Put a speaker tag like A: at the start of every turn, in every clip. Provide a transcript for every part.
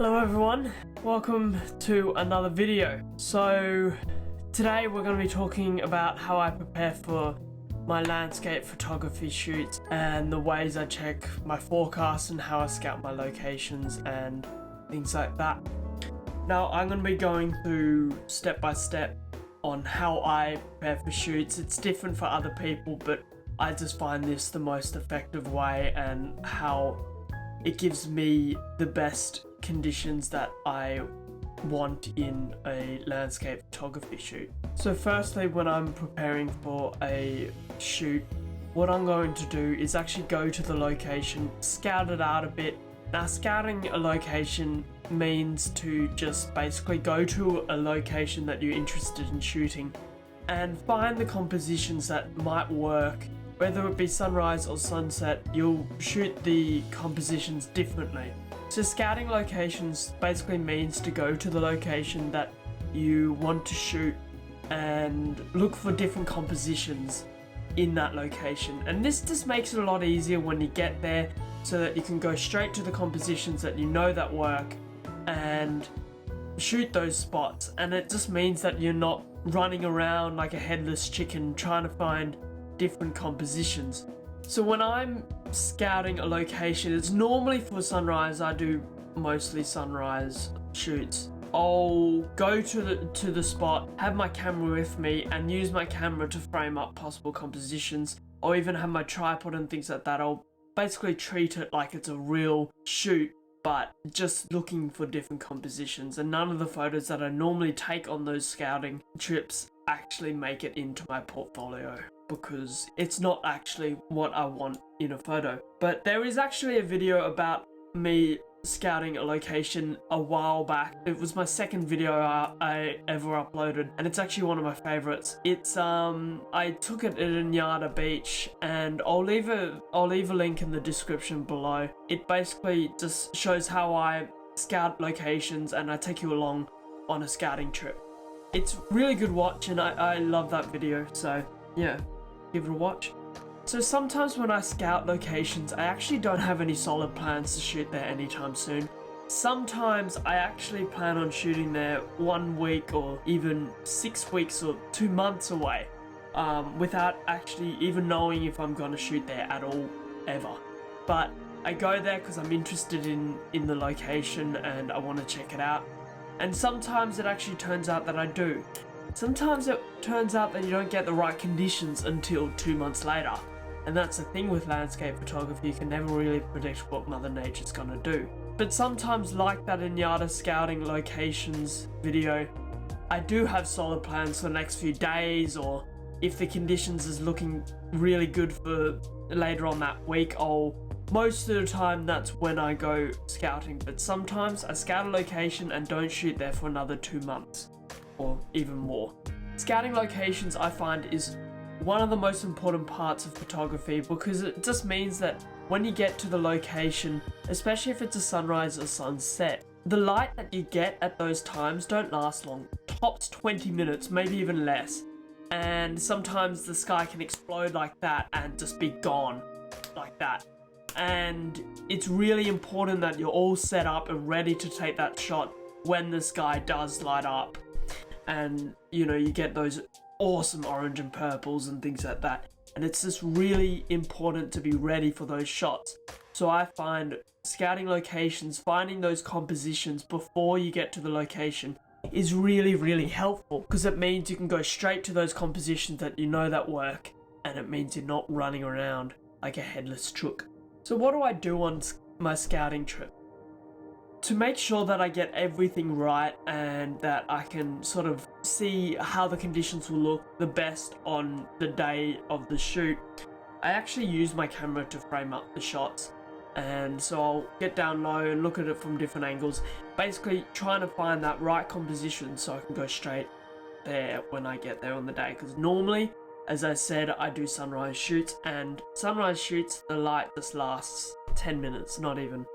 A: Hello everyone, welcome to another video. So today we're going to be talking about how I prepare for my landscape photography shoots and the ways I check my forecast and how I scout my locations and things like that. Now I'm going to be going through step by step on how I prepare for shoots. It's different for other people, but I just find this the most effective way and how it gives me the best conditions that I want in a landscape photography shoot. So firstly, when I'm preparing for a shoot, what I'm going to do is actually go to the location, scout it out a bit. Now, scouting a location means to just basically go to a location that you're interested in shooting and find the compositions that might work. Whether it be sunrise or sunset, you'll shoot the compositions differently. So scouting locations basically means to go to the location that you want to shoot and look for different compositions in that location. And this just makes it a lot easier when you get there, so that you can go straight to the compositions that you know that work and shoot those spots. And it just means that you're not running around like a headless chicken trying to find different compositions. So when I'm scouting a location, it's normally for sunrise. I do mostly sunrise shoots. I'll go to the spot, have my camera with me, and use my camera to frame up possible compositions. I'll even have my tripod and things like that. I'll basically treat it like it's a real shoot, but just looking for different compositions. And none of the photos that I normally take on those scouting trips actually make it into my portfolio, because it's not actually what I want in a photo. But there is actually a video about me scouting a location a while back. It was my second video I ever uploaded, and it's actually one of my favorites. It's I took it at Inyata Beach, and I'll leave a link in the description below. It basically just shows how I scout locations, and I take you along on a scouting trip. It's really good watch, and I love that video, so yeah, give it a watch. So sometimes when I scout locations, I actually don't have any solid plans to shoot there anytime soon. Sometimes I actually plan on shooting there 1 week or even 6 weeks or 2 months away, without actually even knowing if I'm going to shoot there at all, ever. But I go there because I'm interested in the location and I want to check it out. And sometimes it actually turns out that I do. Sometimes it turns out that you don't get the right conditions until 2 months later. And that's the thing with landscape photography, you can never really predict what Mother Nature's gonna do. But sometimes, like that Inyata scouting locations video, I do have solid plans for the next few days, or if the conditions is looking really good for later on that week, most of the time that's when I go scouting. But sometimes I scout a location and don't shoot there for another 2 months or even more. Scouting locations, I find, is one of the most important parts of photography, because it just means that when you get to the location, especially if it's a sunrise or sunset, the light that you get at those times don't last long. Tops 20 minutes, maybe even less. And sometimes the sky can explode like that and just be gone like that. And it's really important that you're all set up and ready to take that shot when the sky does light up. And, you know, you get those awesome orange and purples and things like that. And it's just really important to be ready for those shots. So I find scouting locations, finding those compositions before you get to the location is really, really helpful, because it means you can go straight to those compositions that you know that work, and it means you're not running around like a headless chook. So what do I do on my scouting trip? To make sure that I get everything right and that I can sort of see how the conditions will look the best on the day of the shoot, I actually use my camera to frame up the shots. And so I'll get down low and look at it from different angles, basically trying to find that right composition so I can go straight there when I get there on the day. Because normally, as I said, I do sunrise shoots, and sunrise shoots, the light just lasts 10 minutes, not even.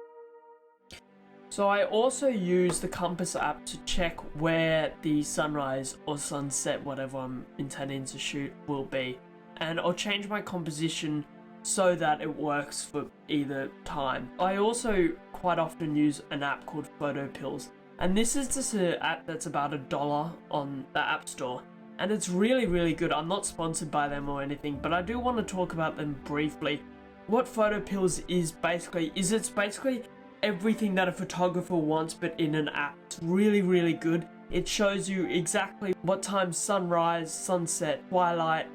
A: So I also use the compass app to check where the sunrise or sunset, whatever I'm intending to shoot, will be. And I'll change my composition so that it works for either time. I also quite often use an app called Photo Pills, and this is just an app that's about $1 on the App Store, and it's really, really good. I'm not sponsored by them or anything, but I do want to talk about them briefly. What Photo Pills is basically, it's basically everything that a photographer wants, but in an app. It's really, really good. It shows you exactly what time sunrise, sunset, twilight,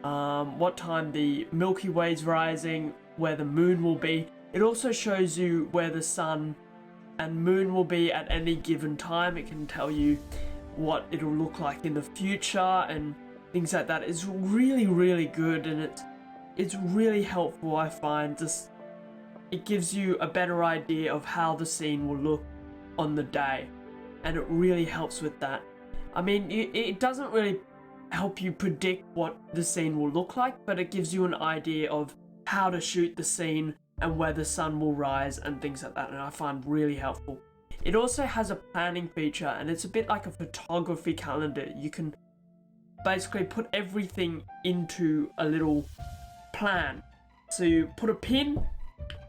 A: what time the Milky Way's rising, where the moon will be. It also shows you where the sun and moon will be at any given time. It can tell you what it'll look like in the future and things like that. It's really, really good, and it's really helpful, I find. Just it gives you a better idea of how the scene will look on the day, and it really helps with that. I mean, it doesn't really help you predict what the scene will look like, but it gives you an idea of how to shoot the scene and where the sun will rise and things like that, and I find really helpful. It also has a planning feature, and it's a bit like a photography calendar. You can basically put everything into a little plan. So you put a pin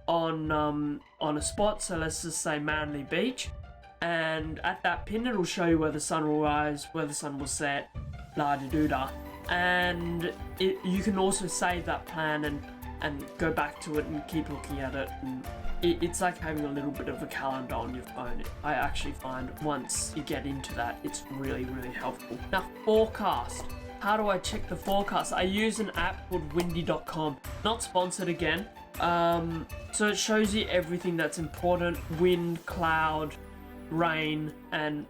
A: on a spot, so let's just say Manly Beach, and at that pin it'll show you where the sun will rise, where the sun will set, la-di-doo-da. And you can also save that plan and go back to it and keep looking at it. And it's like having a little bit of a calendar on your phone. I actually find once you get into that, it's really, really helpful. Now, forecast. How do I check the forecast? I use an app called windy.com. Not sponsored again. So it shows you everything that's important: wind, cloud, rain, and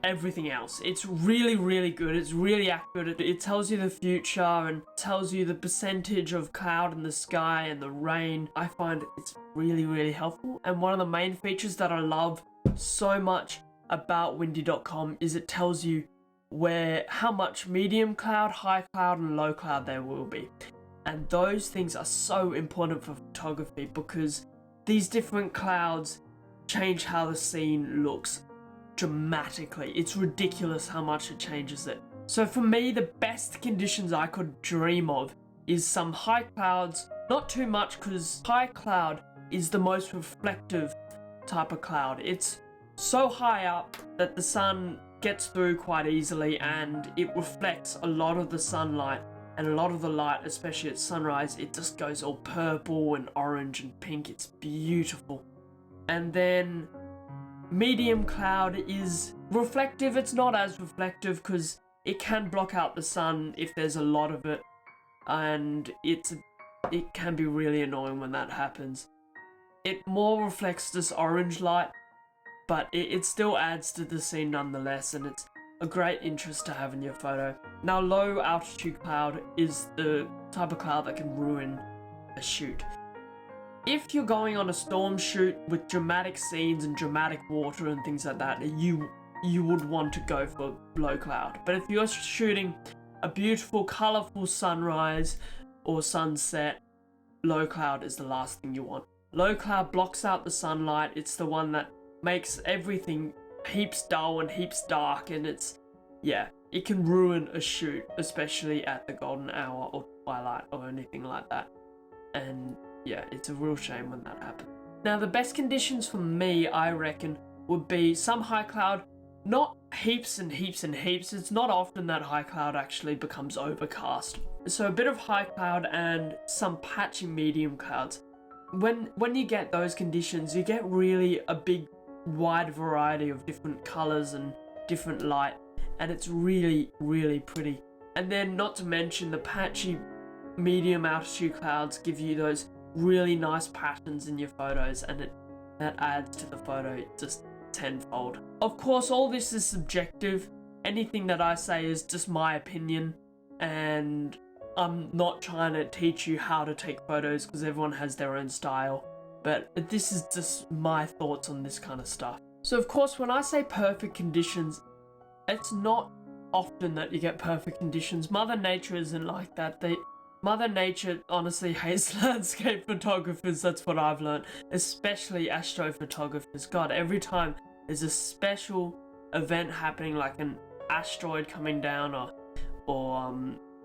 A: everything else. It's really, really good. It's really accurate. It tells you the future and tells you the percentage of cloud in the sky and the rain. I find it's really, really helpful. And one of the main features that I love so much about windy.com is it tells you how much medium cloud, high cloud, and low cloud there will be. And those things are so important for photography, because these different clouds change how the scene looks dramatically. It's ridiculous how much it changes it. So for me, the best conditions I could dream of is some high clouds, not too much, because high cloud is the most reflective type of cloud. It's so high up that the sun gets through quite easily, and it reflects a lot of the sunlight, and a lot of the light, especially at sunrise, it just goes all purple and orange and pink. It's beautiful. And then medium cloud is reflective. It's not as reflective because it can block out the sun if there's a lot of it, and it can be really annoying when that happens. It more reflects this orange light, but it still adds to the scene nonetheless, and it's a great interest to have in your photo. Now, low altitude cloud is the type of cloud that can ruin a shoot. If you're going on a storm shoot with dramatic scenes and dramatic water and things like that, you would want to go for low cloud. But if you're shooting a beautiful, colourful sunrise or sunset, low cloud is the last thing you want. Low cloud blocks out the sunlight. It's the one that makes everything heaps dull and heaps dark, and it can ruin a shoot, especially at the golden hour or twilight or anything like that. And yeah, it's a real shame when that happens. Now, the best conditions for me, I reckon, would be some high cloud, not heaps and heaps and heaps. It's not often that high cloud actually becomes overcast. So a bit of high cloud and some patchy medium clouds. When you get those conditions, you get really a big wide variety of different colors and different light, and it's really, really pretty. And then, not to mention, the patchy medium altitude clouds give you those really nice patterns in your photos, and that adds to the photo just tenfold. Of course, all this is subjective. Anything that I say is just my opinion, and I'm not trying to teach you how to take photos, because everyone has their own style. But this is just my thoughts on this kind of stuff. So of course, when I say perfect conditions, it's not often that you get perfect conditions. Mother Nature isn't like that. Mother Nature honestly hates landscape photographers. That's what I've learned, especially astrophotographers. God, every time there's a special event happening, like an asteroid coming down or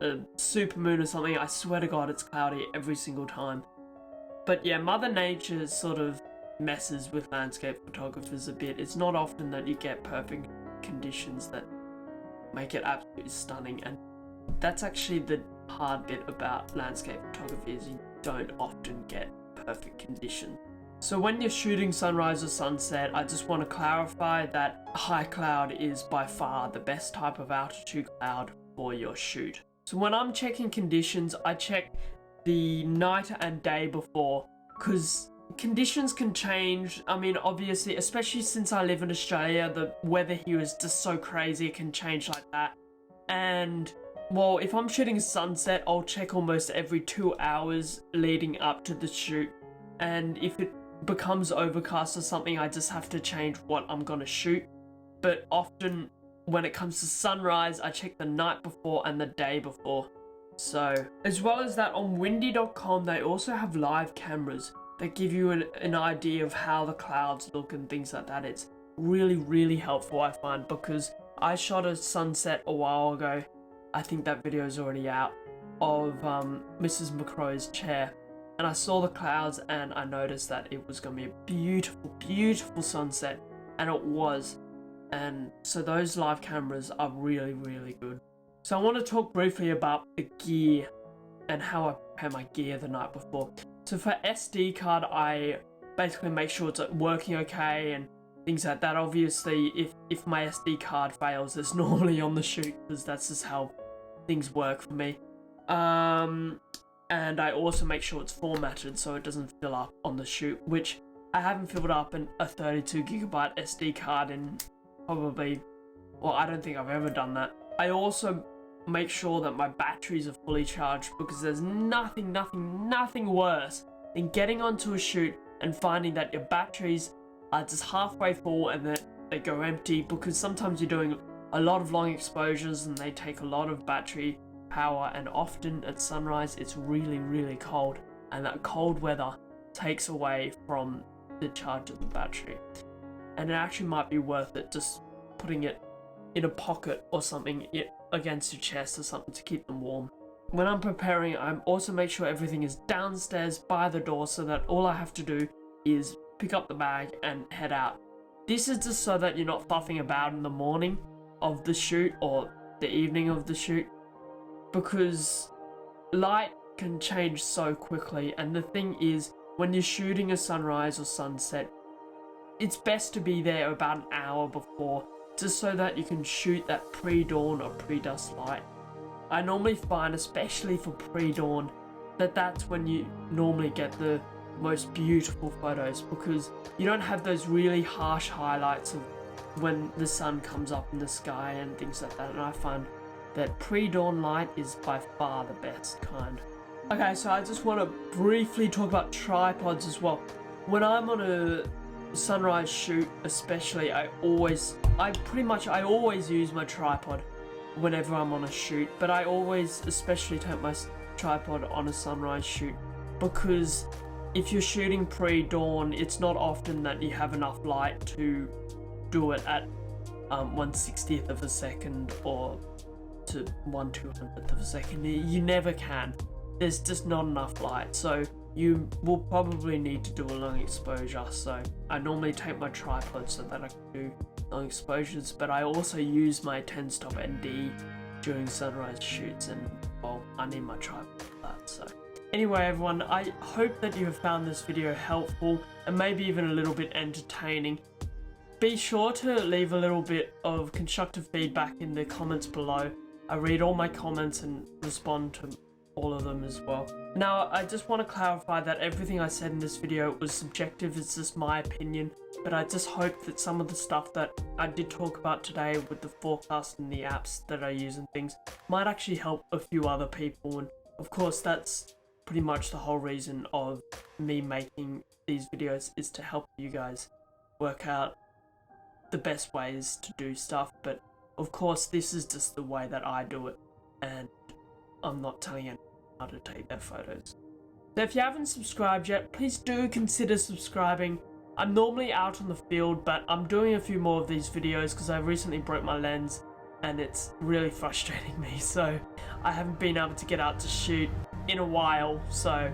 A: a supermoon or something, I swear to God, it's cloudy every single time. But yeah, Mother Nature sort of messes with landscape photographers a bit. It's not often that you get perfect conditions that make it absolutely stunning, and that's actually the hard bit about landscape photography, is you don't often get perfect conditions. So when you're shooting sunrise or sunset, I just want to clarify that high cloud is by far the best type of altitude cloud for your shoot. So when I'm checking conditions, I check the night and day before, because conditions can change. I mean, obviously, especially since I live in Australia, the weather here is just so crazy, it can change like that. And well, if I'm shooting sunset, I'll check almost every 2 hours leading up to the shoot. And if it becomes overcast or something, I just have to change what I'm gonna shoot. But often when it comes to sunrise, I check the night before and the day before. So as well as that, on windy.com they also have live cameras that give you an idea of how the clouds look and things like that. It's really helpful, I find, because I shot a sunset a while ago, I think that video is already out, of Mrs. McCrow's chair, and I saw the clouds and I noticed that it was going to be a beautiful sunset, and it was. And so those live cameras are really good. So I want to talk briefly about the gear and how I prepare my gear the night before. So for SD card, I basically make sure it's working okay and things like that. Obviously, if my SD card fails, it's normally on the shoot, because that's just how things work for me. And I also make sure it's formatted so it doesn't fill up on the shoot, which I haven't filled up a 32GB SD card in probably, well, I don't think I've ever done that. I also make sure that my batteries are fully charged, because there's nothing worse than getting onto a shoot and finding that your batteries are just halfway full and that they go empty, because sometimes you're doing a lot of long exposures and they take a lot of battery power, and often at sunrise it's really cold, and that cold weather takes away from the charge of the battery, and it actually might be worth it just putting it in a pocket or something against your chest or something to keep them warm. When I'm preparing, I also make sure everything is downstairs by the door, so that all I have to do is pick up the bag and head out. This is just so that you're not fuffing about in the morning of the shoot or the evening of the shoot, because light can change so quickly. And the thing is, when you're shooting a sunrise or sunset, it's best to be there about an hour before, just so that you can shoot that pre-dawn or pre-dusk light. I normally find, especially for pre-dawn, that that's when you normally get the most beautiful photos, because you don't have those really harsh highlights of when the sun comes up in the sky and things like that. And I find that pre-dawn light is by far the best kind. Okay, so I just want to briefly talk about tripods as well. When I'm on a sunrise shoot especially, I always use my tripod whenever I'm on a shoot, but I always especially take my tripod on a sunrise shoot, because if you're shooting pre-dawn, it's not often that you have enough light to do it at 1/60th of a second or to 1/200th of a second. You never can. There's just not enough light, so you will probably need to do a long exposure. So I normally take my tripod so that I can do long exposures, but I also use my 10-stop ND during sunrise shoots, and well, I need my tripod for that. So anyway, everyone, I hope that you have found this video helpful and maybe even a little bit entertaining. Be sure to leave a little bit of constructive feedback in the comments below. I read all my comments and respond to all of them as well. Now, I just want to clarify that everything I said in this video was subjective. It's just my opinion, but I just hope that some of the stuff that I did talk about today with the forecast and the apps that I use and things might actually help a few other people. And of course, that's pretty much the whole reason of me making these videos, is to help you guys work out the best ways to do stuff. But of course, this is just the way that I do it, and I'm not telling anyone how to take their photos. So if you haven't subscribed yet, please do consider subscribing. I'm normally out on the field, but I'm doing a few more of these videos because I recently broke my lens and it's really frustrating me. So I haven't been able to get out to shoot in a while. So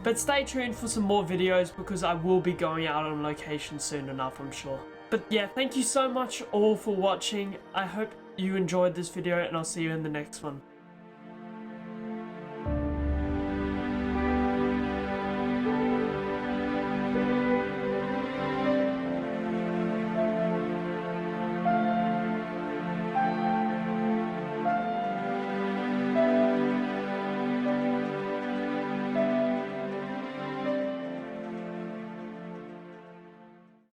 A: But stay tuned for some more videos because I will be going out on location soon enough, I'm sure. But yeah, thank you so much all for watching. I hope you enjoyed this video and I'll see you in the next one.